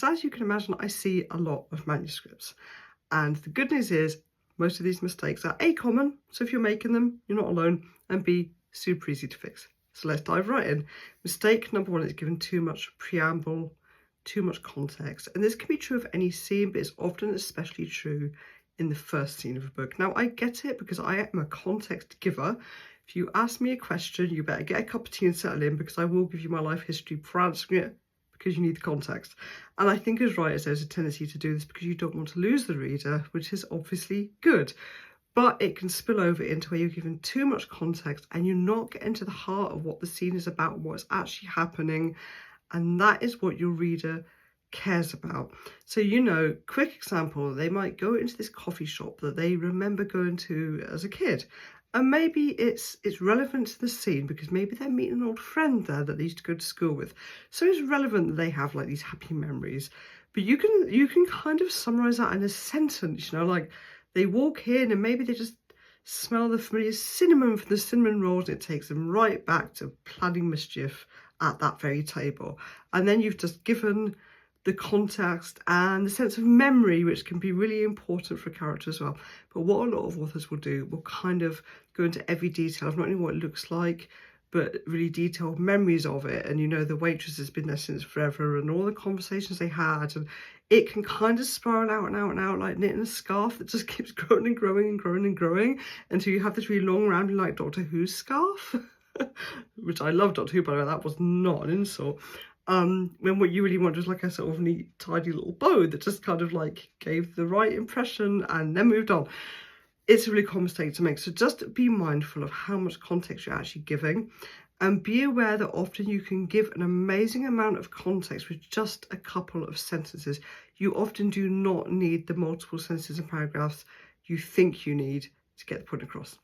As you can imagine, I see a lot of manuscripts, and the good news is most of these mistakes are A, common, so if you're making them, you're not alone, and B, super easy to fix. So let's dive right in. Mistake number one is giving too much preamble, too much context, and this can be true of any scene, but it's often especially true in the first scene of a book. Now, I get it because I am a context giver. If you ask me a question, you better get a cup of tea and settle in, because I will give you my life history for answering it, because you need the context. And I think as writers, there's a tendency to do this because you don't want to lose the reader, which is obviously good. But it can spill over into where you're giving too much context and you're not getting to the heart of what the scene is about, what's actually happening. And that is what your reader cares about. So, quick example, they might go into this coffee shop that they remember going to as a kid. And maybe it's relevant to the scene because maybe they're meeting an old friend there that they used to go to school with. So it's relevant that they have like these happy memories. But you can kind of summarize that in a sentence, like they walk in and maybe they just smell the familiar cinnamon from the cinnamon rolls, and it takes them right back to planning mischief at that very table. And then you've just given the context and the sense of memory, which can be really important for a character as well. But what a lot of authors will do will kind of go into every detail of not only what it looks like, but really detailed memories of it. And the waitress has been there since forever and all the conversations they had, and it can kind of spiral out and out and out like knitting a scarf that just keeps growing and growing and growing and growing until you have this really long rambling like Doctor Who scarf. Which I love Doctor Who, by the way, that was not an insult. When what you really want was like a sort of neat, tidy little bow that just kind of like gave the right impression and then moved on. It's a really common mistake to make. So just be mindful of how much context you're actually giving, and be aware that often you can give an amazing amount of context with just a couple of sentences. You often do not need the multiple sentences and paragraphs you think you need to get the point across.